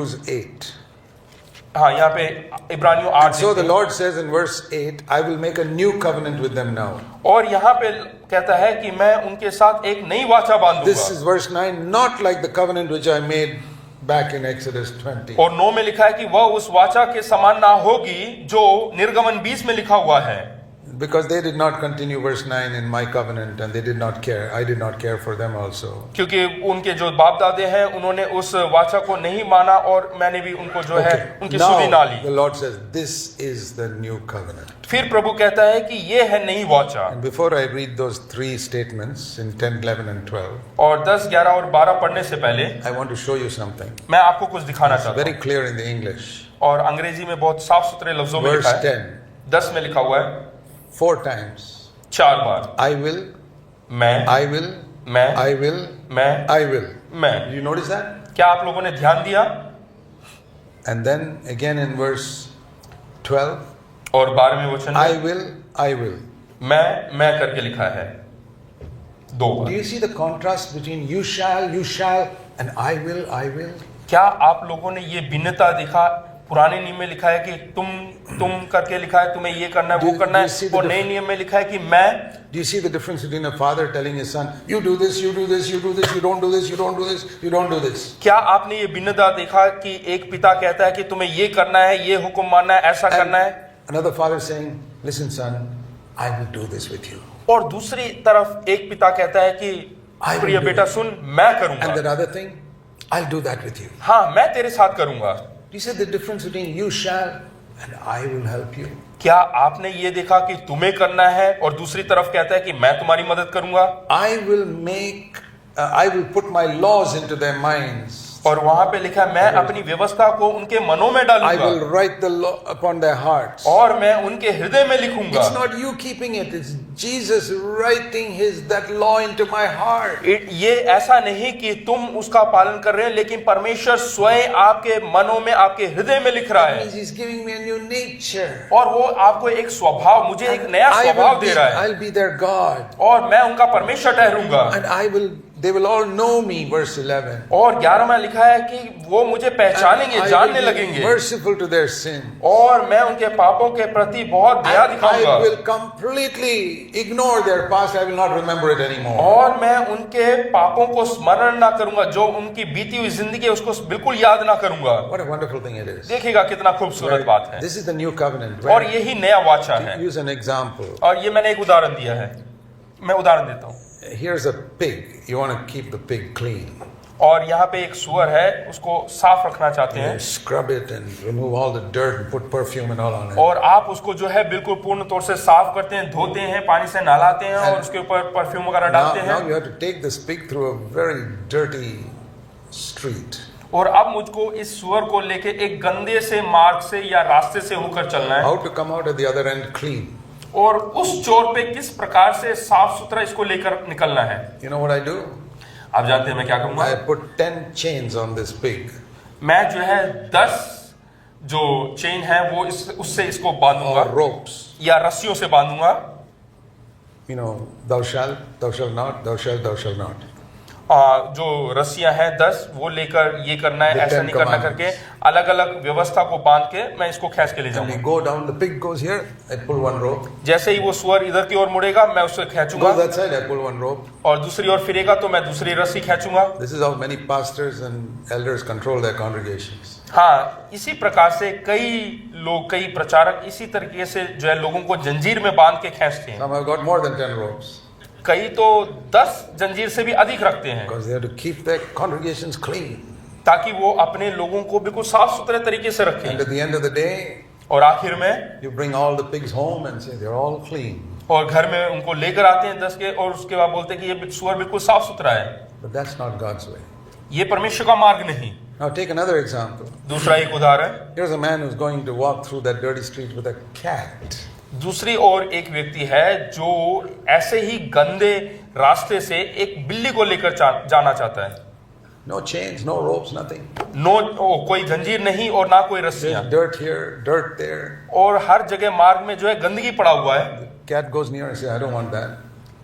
Hebrews 8. हाँ, यहाँ पे इब्रानियों 8 So the देखते हैं। Lord says in verse 8, I will make a new covenant with them now. और यहाँ पे कहता है कि मैं उनके साथ एक नई वाचा बांधूंगा। This is verse 9, not like the covenant which I made back in Exodus 20. और 9 में लिखा है कि वह उस वाचा के समान ना होगी जो निर्गमन 20 में लिखा हुआ है। Because they did not continue verse 9 in my covenant and they did not care. I did not care for them also. क्योंकि उनके जो बाप दादे हैं उन्होंने उस वाचा को नहीं माना और मैंने भी उनको जो है उनकी सुधि ना Now Lee. the Lord says, this is the new covenant. फिर प्रभु कहता है कि ये है नई वाचा। And before I read those three statements in 10, 11 and 12, और 10, 11 और 12 पढ़ने से पहले I want to show you something. मैं आपको कुछ दिखाना It's चाहता very हूँ। clear in the English. और अंग्रेजी में बहुत साफ सुथरे लफ्जों में Verse लिखा है। 10, 10 में लिखा हुआ है 4 times. 4 बार, I will, मैं, I will, मैं, I will, मैं, I will. मैं। Did you notice that? क्या आप लोगों ने ध्यान दिया? And then again in verse 12, और 12वें वचन I में will, I will. मैं करके लिखा है 2 Do bar. you see the contrast between you shall, and I will, I will? क्या आप लोगों ने ये भिन्नता देखा? पुराने नियम में लिखा है कि तुम करके लिखा है, तुम्हें ये करना है, वो करना do you see है। the और नए नियम में लिखा है कि मैं। Do you see the difference between a father telling his son, you do this, you do this, you do this, you don't do this, you don't do this, you don't do this? क्या आपने ये भिन्नता देखा कि एक पिता कहता है कि तुम्हें ये करना है, ये हुक्म मानना है, ऐसा करना है। Another father saying, listen son, I will do this with you. और दूसरी तरफ एक पिता कहता है कि I will प्रिय do बेटा it. सुन, मैं And करूंगा। that other thing, I'll do that with you. हाँ, मैं तेरे साथ करूंगा। Do you see the difference between you shall and I will help you? क्या आपने ये देखा कि तुम्हें करना है और दूसरी तरफ कहता है कि मैं तुम्हारी मदद करूंगा। I will put my laws into their minds. और वहां पे लिखा है मैं अपनी व्यवस्था को उनके मनों में I डालूंगा will write the law upon their hearts. और मैं उनके हृदय में लिखूंगा। It's not you keeping it, it's Jesus writing that law into my heart. ये ऐसा नहीं कि तुम उसका पालन कर रहे हैं, लेकिन परमेश्वर स्वयं आपके मनों में, आपके हृदय में लिख रहा That है। means he's giving me a new nature. और वो आपको एक स्वभाव, मुझे एक नया स्वभाव दे रहा है I'll be their God. और मैं उनका परमेश्वर ठहरूंगा। And they will all know me, verse 11. और 11 में लिखा है कि वो मुझे पहचानेंगे, I जानने will be लगेंगे merciful to their sin. और मैं उनके पापों के प्रति बहुत दया I दिखाऊंगा will completely ignore their past. I will not remember it anymore. और मैं उनके पापों को स्मरण ना करूंगा, जो उनकी बीती हुई जिंदगी है उसको बिल्कुल याद ना करूंगा। What a wonderful thing it is. देखिएगा कितना खूबसूरत बात है। This is the new covenant. और यही नया वाचा है। Use an example. और ये मैंने एक उदाहरण दिया है, मैं उदाहरण देता हूँ। Here's a pig. You want to keep the pig clean. और यहाँ पे एक सूअर है, उसको साफ रखना चाहते हैं। You scrub it and remove all the dirt and put perfume and all on it. और आप उसको जो है बिल्कुल पूर्ण तौर से साफ करते हैं, धोते हैं, पानी से नहलाते हैं और उसके ऊपर परफ्यूम वगैरह डालते Now हैं। you have to take this pig through a very dirty street. और अब मुझको इस सूअर को लेके एक गंदे से मार्ग से या रास्ते से होकर चलना है। How to come out at the other end clean. और उस चोर पे किस प्रकार से साफ सुथरा इसको लेकर निकलना है। You know what I do? आप जानते हैं मैं क्या करूंगा? I put 10 chains on this pig. मैं जो है 10 जो चेन है वो उससे इसको बांधूंगा Or ropes. या रस्सियों से बांधूंगा। You know, thou shalt not, thou shalt not. जो रस्सियां हैं 10 वो लेकर ये करना है, The ऐसा 10 नहीं करना करके अलग अलग व्यवस्था को बांध के मैं इसको खींच के ले And we जाऊंगा। go down, the pig goes here, I pull one rope. जैसे ही वो सूअर इधर की ओर मुड़ेगा मैं उससे खींचूंगा Goes that side, I pull one rope. और दूसरी ओर फिरेगा तो मैं दूसरी रस्सी खींचूंगा। This is how many pastors and elders control their congregations. हाँ, इसी प्रकार से कई लोग, कई प्रचारक इसी तरीके से जो है लोगों को जंजीर में बांध के खींचते हैं। Some have got more than 10 ropes. कई तो 10 जंजीर से भी अधिक रखते हैं Because they have to keep their congregations clean. ताकि वो अपने लोगों को बिल्कुल साफ सुथरे तरीके से And रखें। at the end of the day, और आखिर में you bring all the pigs home and say they're all clean. और घर में उनको लेकर आते हैं 10 के और उसके बाद बोलते हैं कि ये सूअर बिल्कुल साफ सुथरा है। But that's not God's way. ये परमेश्वर का मार्ग नहीं। Now take another example. दूसरा एक उदाहरण, Here's a man who's going to walk through that dirty street with a cat. दूसरी ओर एक व्यक्ति है जो ऐसे ही गंदे रास्ते से एक बिल्ली को लेकर जाना चाहता है। No chains, no ropes, nothing. कोई जंजीर नहीं और ना कोई रस्सियां, There's dirt here, dirt there. और हर जगह मार्ग में जो है गंदगी पड़ा हुआ है। The cat goes near and says, I don't want that.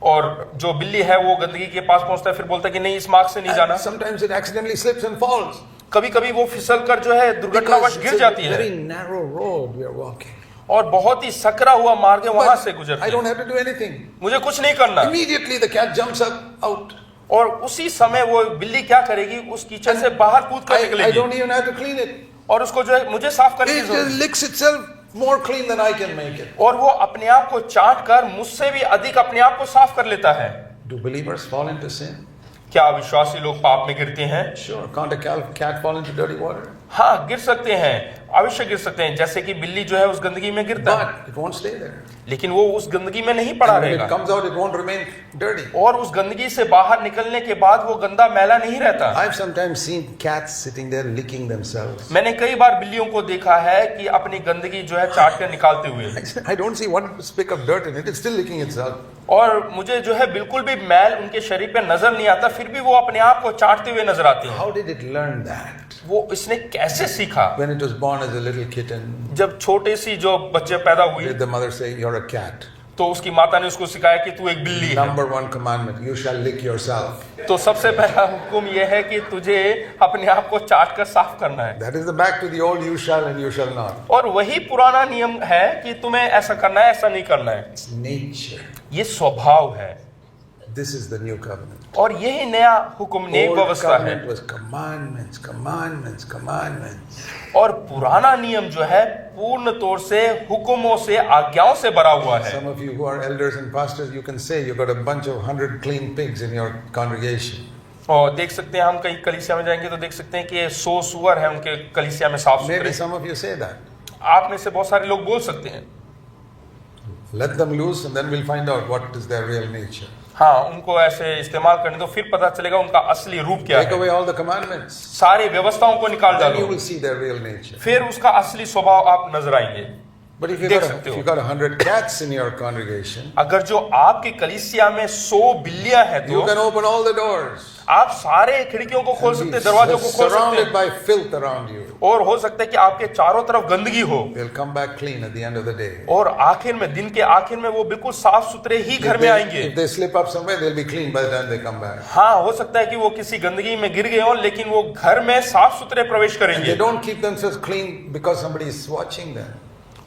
और जो बिल्ली है वो गंदगी के पास पहुंचता है, फिर बोलता है कि नहीं, इस मार्ग से नहीं जाना। And sometimes it accidentally slips and falls. कभी कभी वो फिसल कर जो है दुर्घटनावश Because गिर it's a जाती है very narrow road we are walking. और बहुत ही सकरा हुआ मार्ग है वहां से But I गुजरती don't है। have to do anything. मुझे कुछ नहीं करना Immediately the cat jumps out. और उसी समय वो बिल्ली क्या करेगी, उस कीचड़ से बाहर कूद कर I निकलेगी don't even have to clean it. और उसको जो है मुझे साफ करने की It जरूरत just licks itself more clean than I can make it. और वो अपने आप को चाट कर मुझसे भी अधिक अपने आप को साफ कर लेता है। Do believers fall into sin? क्या विश्वासी लोग पाप में गिरते हैं? Sure. Can't a cat fall into dirty water? हाँ, गिर सकते हैं, अवश्य गिर सकते हैं, जैसे कि बिल्ली जो है उस गंदगी में गिरता है, But it won't stay there. लेकिन वो उस गंदगी में नहीं पड़ा And when रहेगा it comes out, it won't remain dirty. और उस गंदगी से बाहर निकलने के बाद वो गंदा मैला नहीं रहता। I've sometimes seen cats sitting there licking themselves. मैंने कई बार बिल्लियों को देखा है कि अपनी गंदगी जो है चाट कर निकालते हुए, I don't see one speck of dirt in it. It's still licking itself. और मुझे जो है बिल्कुल भी मैल उनके शरीर पे नजर नहीं आता, फिर भी वो अपने आप को चाटते हुए नजर आते हैं। How did it learn that? वो इसने कैसे सीखा? When it was born as a little kitten, जब छोटे सी जो बच्चे पैदा हुई did the mother say, "You're a cat"? तो उसकी माता ने उसको सिखाया कि तू एक बिल्ली है। Number one commandment: you shall lick yourself. तो सबसे पहला हुक्म यह है कि तुझे अपने आप को चाट कर साफ करना है, That is the back to the old "you shall" and "you shall not." और वही पुराना नियम है कि तुम्हें ऐसा करना है, ऐसा नहीं करना है। It's nature. ये स्वभाव है This is the new covenant. और यही नया हुक्म, नई Old व्यवस्था है। covenant was commandments, commandments, commandments. और पुराना नियम जो है पूर्ण तौर से हुक्मों से, आज्ञाओं से भरा हुआ है। Some of you who are elders and pastors, you can say you got a bunch of 100 clean pigs in your congregation. और देख सकते हैं, हम कहीं कलीसिया में जाएंगे तो देख सकते हैं कि 100 सुअर है उनके कलीसिया में साफ Maybe सुथरे। some of you say that. आप में से बहुत सारे लोग बोल सकते हैं। Let them loose and then we'll find out what is their real nature. हाँ, उनको ऐसे इस्तेमाल करने दो, फिर पता चलेगा उनका असली रूप क्या Take है। away all the commandments. सारी व्यवस्थाओं को निकाल Then you डालो, will see their real nature. फिर उसका असली स्वभाव आप नजर आएंगे। But if देख सकते you हो। got 100 cats in your congregation, अगर जो आपकी कलीसिया में 100 बिल्लियां हैं you तो can open all the doors. आप सारे खिड़कियों को खोल सकते Be हैं, दरवाजों को खोल सकते surrounded हैं, by filth around you. और हो सकता है कि आपके चारों तरफ गंदगी हो, They'll come back clean at the end of the day. और आखिर में, दिन के आखिर में वो बिल्कुल साफ सुथरे ही घर में आएंगे। If they slip up somewhere, they'll be clean by the time they come back. हाँ, हो सकता है कि वो किसी गंदगी में गिर गए हो, लेकिन वो घर में साफ सुथरे प्रवेश And they करेंगे, don't keep themselves clean because somebody is watching them.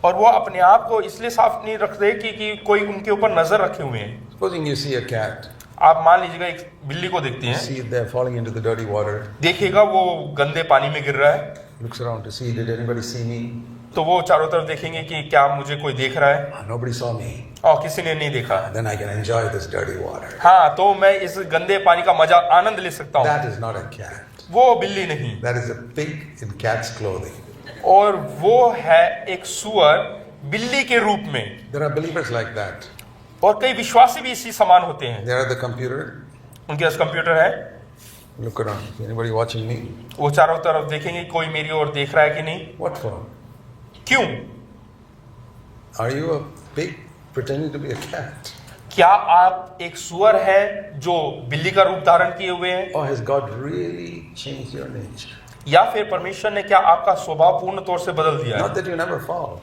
और वो अपने आप को इसलिए साफ नहीं रखते कि कोई उनके ऊपर नजर रखे हुए हैं। Supposing you see a cat, आप मान लीजिएगा एक बिल्ली को देखते हैं, see they're falling into the dirty water, देखिएगा वो गंदे पानी में गिर रहा है, looks around to see, did anybody see me? तो वो चारों तरफ देखेंगे कि क्या मुझे कोई देख रहा है, Ah, nobody saw me. और किसी ने नहीं देखा, Then I can enjoy this dirty water. हाँ, तो मैं इस गंदे पानी का मजा, आनंद ले सकता हूँ। That is not a cat. वो बिल्ली नहीं, That is a pig in cat's clothing. और वो है एक सुअर बिल्ली के रूप में। There are believers like that. और कई विश्वासी भी इसी समान होते हैं। They're at the computer. उनके पास कंप्यूटर है, Look around. Is anybody watching me? वो चारों तरफ देखेंगे कोई मेरी ओर देख रहा है कि नहीं। What for? क्यों? Are you a pig pretending to be a cat? क्या आप एक सुअर है जो बिल्ली का रूप धारण किए हुए हैं, Or has God really changed your nature? या फिर परमेश्वर ने क्या आपका स्वभाव पूर्ण तौर से बदल दिया है? Not that you never fall,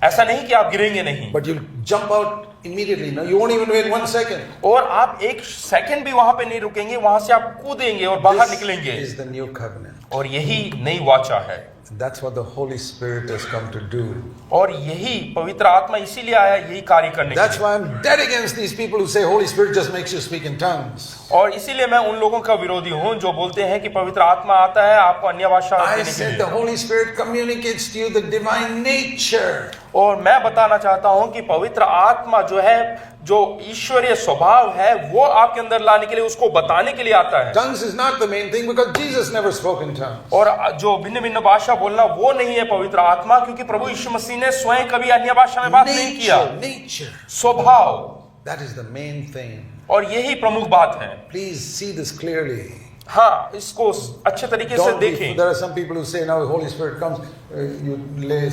ऐसा नहीं कि आप गिरेंगे नहीं, but you'll jump out immediately. No, you won't even wait 1 second. और आप एक सेकंड भी वहां पे नहीं रुकेंगे, वहां से आप कूदेंगे और बाहर निकलेंगे। This is the new covenant. और यही नई वाचा है, That's what the Holy Spirit has come to do. और यही पवित्र आत्मा इसीलिए आया यही कार्य करने के That's लिए। why I'm dead against these people who say Holy Spirit just makes you speak in tongues. और इसीलिए मैं उन लोगों का विरोधी हूं जो बोलते हैं कि पवित्र आत्मा आता है आपको अन्य भाषा I देने के said the लिए। Holy Spirit communicates to you the divine nature. और मैं बताना चाहता हूं कि पवित्र आत्मा जो है, जो ईश्वरीय स्वभाव है, वो आपके अंदर लाने के लिए, उसको बताने के लिए आता है। Tongues is not the main thing because Jesus never spoke in tongues. और जो भिन्न भिन्न भाषा बोलना वो नहीं है पवित्र आत्मा, क्योंकि प्रभु यीशु मसीह ने स्वयं कभी अन्य भाषा में बात नहीं किया। Nature. स्वभाव, That is the main thing. और यही प्रमुख बात है। Please see this clearly. हाँ, इसको अच्छे तरीके से Don't be, देखें। there are some people who say now the Holy Spirit comes,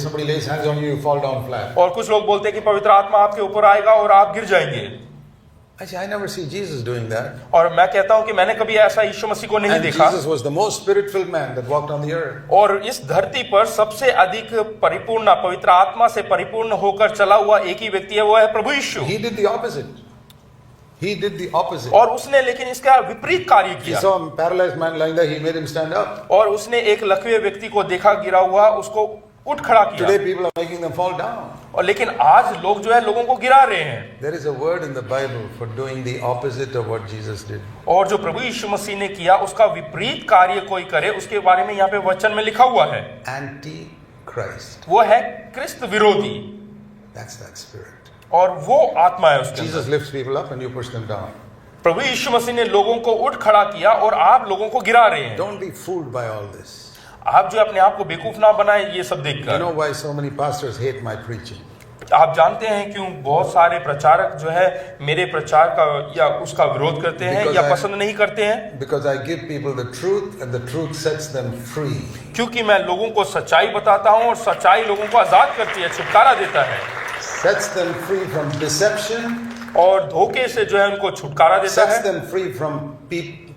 somebody lays hands on you, you fall down flat. और कुछ लोग बोलते हैं कि पवित्र आत्मा आपके ऊपर आएगा और आप गिर जाएंगे। I say I never see Jesus doing that. और मैं कहता हूं कि मैंने कभी ऐसा यीशु मसीह को नहीं And देखा। Jesus was the most spirit-filled man that walked on the earth. और इस धरती पर सबसे अधिक परिपूर्ण, पवित्र आत्मा से परिपूर्ण होकर चला हुआ एक ही व्यक्ति है, वो है प्रभु यीशु। He did the opposite. He did the opposite. और उसने लेकिन इसका विपरीत कार्य He किया। saw a paralyzed man lying there. He made him stand up. और उसने एक लकवे व्यक्ति को देखा गिरा हुआ, उसको उठ खड़ा किया। Today people are making them fall down. और लेकिन आज लोग जो है लोगों को गिरा रहे हैं। There is a word in the Bible for doing the opposite of what Jesus did. और जो प्रभु यीशु मसीह ने किया उसका विपरीत कार्य कोई करे, उसके बारे में यहाँ पे वचन में लिखा हुआ है, Anti-Christ. वो है क्रिस्त विरोधी, That's that spirit. और वो आत्मा है उसके Jesus अंदर। lifts people up and you push them down. प्रभु यीशु मसीह ने लोगों को उठ खड़ा किया और आप लोगों को गिरा रहे हैं। Don't be fooled by all this. आप जो अपने आप को बेवकूफ ना बनाए ये सब You देखकर। know why so many pastors hate my preaching? आप जानते हैं क्यों बहुत सारे प्रचारक जो है मेरे प्रचार का या उसका विरोध करते हैं Because या I- पसंद नहीं करते हैं? Because I give people the truth and the truth sets them free. क्योंकि मैं लोगों को सच्चाई बताता हूं और सच्चाई लोगों को आजाद करती है, छुटकारा देता है, Sets them free from deception. और धोखे से जो है उनको छुटकारा देता Sets है, them free from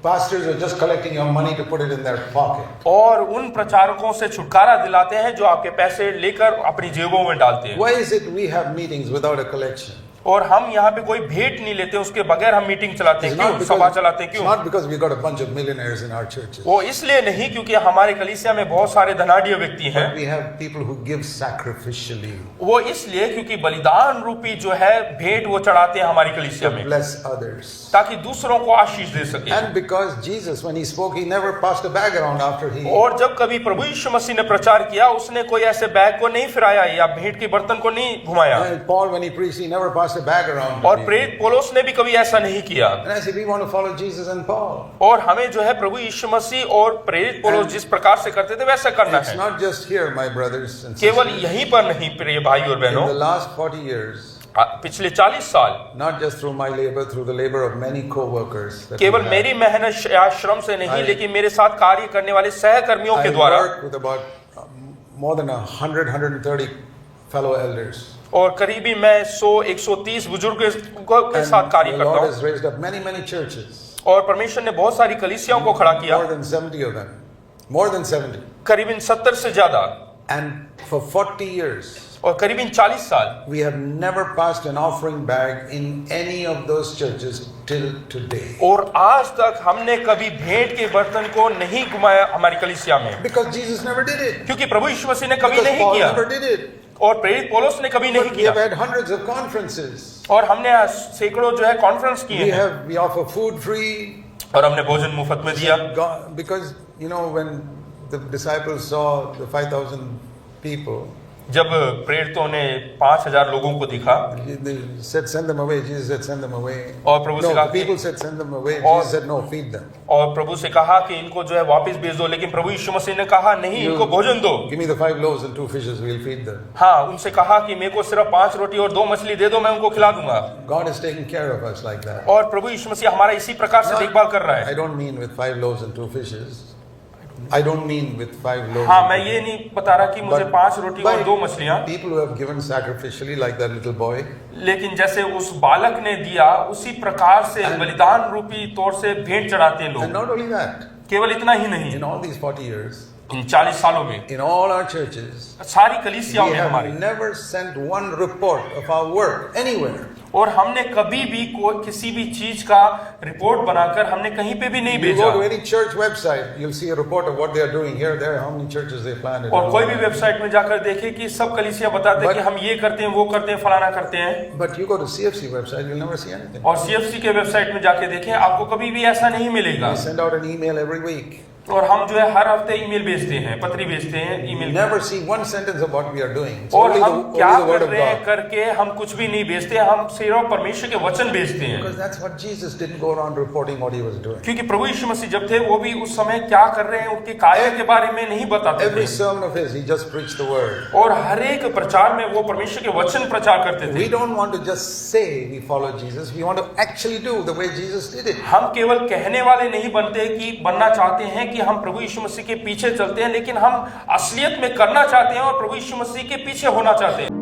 pastors who are just collecting your money to put it in their pocket. और उन प्रचारकों से छुटकारा दिलाते हैं जो आपके पैसे लेकर अपनी जेबों में डालते हैं। Why is it we have meetings without a collection? और हम यहाँ पे कोई भेंट नहीं लेते, उसके बगैर हम मीटिंग चलाते हैं। It's not क्यों सभा चलाते हैं? it's क्यों? not because we got a bunch of millionaires in our churches. वो इसलिए नहीं क्योंकि हमारे कलीसिया में बहुत सारे धनाढ्य व्यक्ति हैं, But we have people who give sacrificially वो इसलिए क्योंकि बलिदान रूपी जो है भेंट वो चढ़ाते हैं हमारी कलीसिया to में, bless others. ताकि दूसरों को आशीष दे सके। And because Jesus, when he spoke, he never passed a bag around after he. और जब कभी प्रभु यीशु मसीह ने प्रचार किया, उसने कोई ऐसे बैग को नहीं फिराया या भेंट के बर्तन को नहीं घुमाया। And Paul, when he preached, he never passed a bag around. to और people. प्रेरित पौलुस ने भी कभी ऐसा नहीं किया। And I said, we want to follow Jesus and Paul. और हमें जो है प्रभु यीशु मसीह और प्रेरित पौलुस जिस प्रकार से करते थे वैसा करना It's है। not just here, my brothers and केवल sisters. यहीं पर नहीं प्रिय भाई और In बहनों, the last 40 years, पिछले 40 साल not just through my labor, through the labor of many co-workers. that we केवल have, मेरी मेहनत या श्रम से नहीं, लेकिन मेरे साथ कार्य करने वाले सहकर्मियों के I द्वारा, work with about more than 130 fellow elders. और करीबी मैं 100-130 बुजुर्गों के And साथ कार्य the करता Lord हूँ, has raised up many churches. और परमेश्वर ने बहुत सारी कलीसियाओं को खड़ा किया, More than 70 of them. More than 70. करीबन 70 से ज्यादा, And for 40 years, और करीबन 40 साल we have never passed an offering bag in any of those churches till today. और आज तक हमने कभी भेंट के बर्तन को नहीं घुमाया हमारी कलीसिया में, Because Jesus never did it. क्योंकि प्रभु यीशु मसीह ने कभी Because नहीं Paul किया, never did it. और प्रेरित पौलुस ने कभी नहीं But we किया। have had hundreds of conferences. और हमने सैकड़ों जो है कॉन्फ्रेंस किए हैं, We offer food free. और हमने भोजन मुफ्त में दिया। God, because, you know, when the disciples saw the 5,000 people, जब प्रेरितों ने 5000 लोगों को दिखा, they said, send them away. Jesus said, send them away. और प्रभु से No, कहा people कि, said, send them away. और- Jesus said, no, feed them. और प्रभु से कहा कि इनको जो है वापस भेज दो, लेकिन प्रभु यीशु मसीह ने कहा नहीं, इनको भोजन दो। Give me the 5 loaves and 2 fishes, we'll feed them. हाँ, उनसे कहा कि मेरे को सिर्फ 5 रोटी और 2 मछली दे दो, मैं उनको खिला दूंगा। God is taking care of us like that. और प्रभु यीशु मसीह हमारा इसी प्रकार से देखभाल कर रहा है। I don't mean with 5 loaves and 2 fishes. I don't mean with 5 loaves. हाँ, and मैं 2 ये नहीं बता रहा कि मुझे But 5 रोटी और by 2 मछलियाँ, people who have given sacrificially, like that little boy, लेकिन जैसे उस बालक ने दिया उसी प्रकार से बलिदान रूपी तौर से भेंट चढ़ाते हैं and लोग। not only that, केवल इतना ही नहीं, in all these 40 years, इन 40 सालों में in all our churches, सारी कलीसियाओं we में have हमारी, never sent one report of our work anywhere. और हमने कभी भी कोई किसी भी चीज का रिपोर्ट बनाकर हमने कहीं पे भी नहीं You go to भेजा। any church website, you'll see a report of what they are doing here, there, how many churches they planted. और कोई भी वेबसाइट में जाकर देखे कि सब कलीसिया बताते हैं कि हम ये करते हैं, वो करते हैं, फलाना करते हैं। But you go to CFC website, you'll never see anything. और CFC के वेबसाइट में जाके देखें, आपको कभी भी ऐसा नहीं मिलेगा। We send out an email every week. और हम जो है हर हफ्ते ईमेल भेजते हैं, पत्री भेजते हैं, You email, never see one sentence of what we are doing. It's और only हम क्या only the कर word of रहे हैं God. करके हम कुछ भी नहीं भेजते, हम सिर्फ परमेश्वर के वचन भेजते हैं। Because that's what Jesus didn't go around reporting what he was doing. क्योंकि प्रभु यीशु मसीह जब थे वो भी उस समय क्या कर रहे हैं उनके कार्य के बारे में नहीं बताते Every थे, sermon of his, he just preached the word. और हर एक प्रचार में वो परमेश्वर के वचन प्रचार करते थे। We don't want to just say we follow Jesus. We want to actually do the way Jesus did it. हम केवल कहने वाले नहीं बनते कि बनना चाहते हैं कि हम प्रभु यीशु मसीह के पीछे चलते हैं, लेकिन हम असलियत में करना चाहते हैं और प्रभु यीशु मसीह के पीछे होना चाहते हैं।